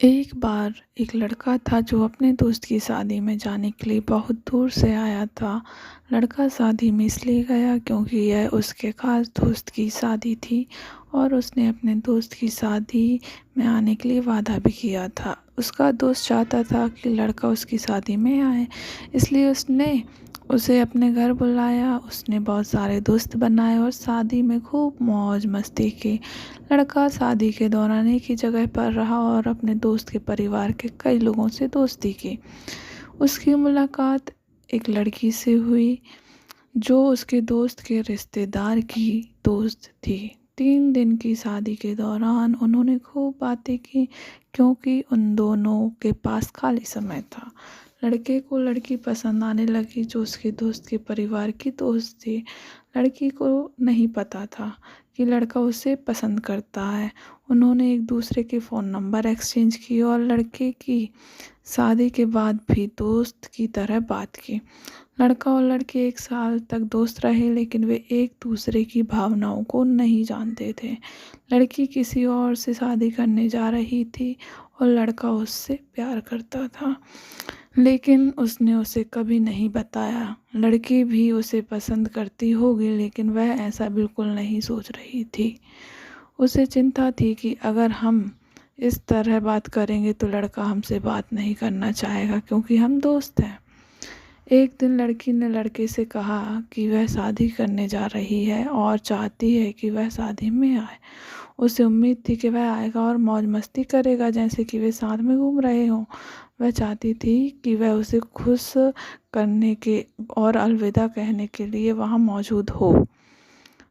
एक बार एक लड़का था जो अपने दोस्त की शादी में जाने के लिए बहुत दूर से आया था। लड़का शादी में इसलिए गया क्योंकि यह उसके खास दोस्त की शादी थी और उसने अपने दोस्त की शादी में आने के लिए वादा भी किया था। उसका दोस्त चाहता था कि लड़का उसकी शादी में आए, इसलिए उसने उसे अपने घर बुलाया। उसने बहुत सारे दोस्त बनाए और शादी में खूब मौज मस्ती की। लड़का शादी के दौरान एक ही जगह पर रहा और अपने दोस्त के परिवार के कई लोगों से दोस्ती की। उसकी मुलाकात एक लड़की से हुई जो उसके दोस्त के रिश्तेदार की दोस्त थी। 3 दिन की शादी के दौरान उन्होंने खूब बातें की क्योंकि उन दोनों के पास खाली समय था। लड़के को लड़की पसंद आने लगी जो उसके दोस्त के परिवार की दोस्त थी। लड़की को नहीं पता था कि लड़का उसे पसंद करता है। उन्होंने एक दूसरे के फ़ोन नंबर एक्सचेंज किए और लड़के की शादी के बाद भी दोस्त की तरह बात की। लड़का और लड़की 1 साल तक दोस्त रहे, लेकिन वे एक दूसरे की भावनाओं को नहीं जानते थे। लड़की किसी और से शादी करने जा रही थी और लड़का उससे प्यार करता था, लेकिन उसने उसे कभी नहीं बताया। लड़की भी उसे पसंद करती होगी, लेकिन वह ऐसा बिल्कुल नहीं सोच रही थी। उसे चिंता थी कि अगर हम इस तरह बात करेंगे तो लड़का हमसे बात नहीं करना चाहेगा क्योंकि हम दोस्त हैं। एक दिन लड़की ने लड़के से कहा कि वह शादी करने जा रही है और चाहती है कि वह शादी में आए। उसे उम्मीद थी कि वह आएगा और मौज मस्ती करेगा जैसे कि वे साथ में घूम रहे हों। वह चाहती थी कि वह उसे खुश करने के और अलविदा कहने के लिए वहाँ मौजूद हो।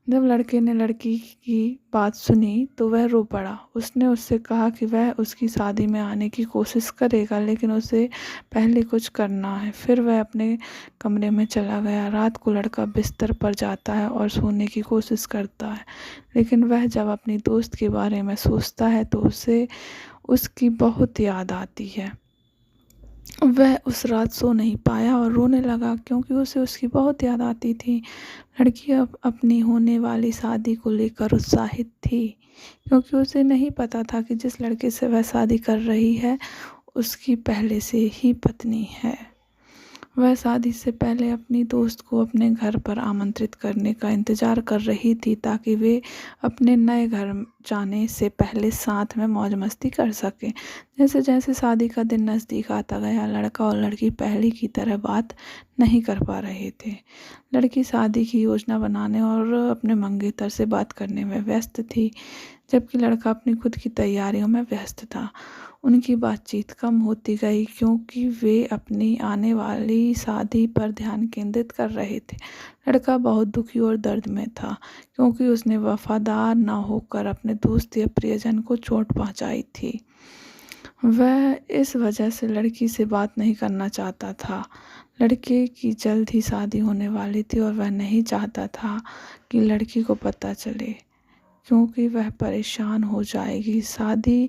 जब लड़के ने लड़की की बात सुनी तो वह रो पड़ा। उसने उससे कहा कि वह उसकी शादी में आने की कोशिश करेगा, लेकिन उसे पहले कुछ करना है। फिर वह अपने कमरे में चला गया। रात को लड़का बिस्तर पर जाता है और सोने की कोशिश करता है, लेकिन वह जब अपनी दोस्त के बारे में सोचता है तो उसे उसकी बहुत याद आती है। वह उस रात सो नहीं पाया और रोने लगा क्योंकि उसे उसकी बहुत याद आती थी। लड़की अब अपनी होने वाली शादी को लेकर उत्साहित थी क्योंकि उसे नहीं पता था कि जिस लड़के से वह शादी कर रही है उसकी पहले से ही पत्नी है। वह शादी से पहले अपनी दोस्त को अपने घर पर आमंत्रित करने का इंतज़ार कर रही थी ताकि वे अपने नए घर जाने से पहले साथ में मौज मस्ती कर सकें। जैसे जैसे शादी का दिन नज़दीक आता गया, लड़का और लड़की पहले की तरह बात नहीं कर पा रहे थे। लड़की शादी की योजना बनाने और अपने मंगेतर से बात करने में व्यस्त थी, जबकि लड़का अपनी खुद की तैयारियों में व्यस्त था। उनकी बातचीत कम होती गई क्योंकि वे अपनी आने वाली शादी पर ध्यान केंद्रित कर रहे थे। लड़का बहुत दुखी और दर्द में था क्योंकि उसने वफादार न होकर अपने दोस्त या प्रियजन को चोट पहुंचाई थी। वह इस वजह से लड़की से बात नहीं करना चाहता था। लड़के की जल्द ही शादी होने वाली थी और वह नहीं चाहता था कि लड़की को पता चले क्योंकि वह परेशान हो जाएगी। शादी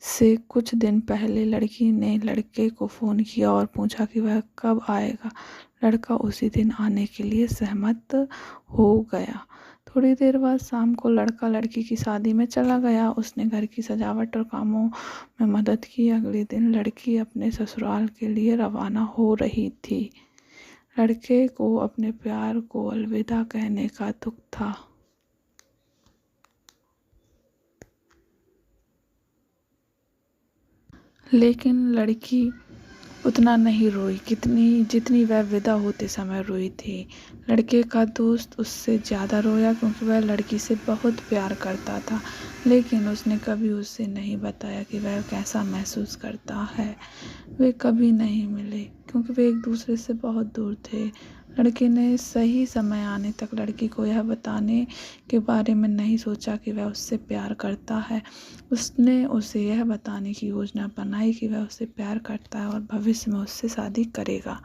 से कुछ दिन पहले लड़की ने लड़के को फ़ोन किया और पूछा कि वह कब आएगा। लड़का उसी दिन आने के लिए सहमत हो गया। थोड़ी देर बाद शाम को लड़का लड़की की शादी में चला गया। उसने घर की सजावट और कामों में मदद की। अगले दिन लड़की अपने ससुराल के लिए रवाना हो रही थी। लड़के को अपने प्यार को अलविदा कहने का दुख था। लेकिन लड़की उतना नहीं रोई जितनी वह विदा होते समय रोई थी। लड़के का दोस्त उससे ज़्यादा रोया क्योंकि वह लड़की से बहुत प्यार करता था, लेकिन उसने कभी उसे नहीं बताया कि वह कैसा महसूस करता है। वे कभी नहीं मिले क्योंकि वे एक दूसरे से बहुत दूर थे। लड़के ने सही समय आने तक लड़की को यह बताने के बारे में नहीं सोचा कि वह उससे प्यार करता है। उसने उसे यह बताने की योजना बनाई कि वह उससे प्यार करता है और भविष्य में उससे शादी करेगा,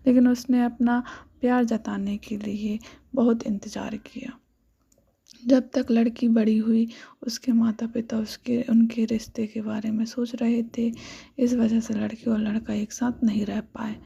लेकिन उसने अपना प्यार जताने के लिए बहुत इंतज़ार किया। जब तक लड़की बड़ी हुई, उसके माता पिता उनके रिश्ते के बारे में सोच रहे थे। इस वजह से लड़की और लड़का एक साथ नहीं रह पाए।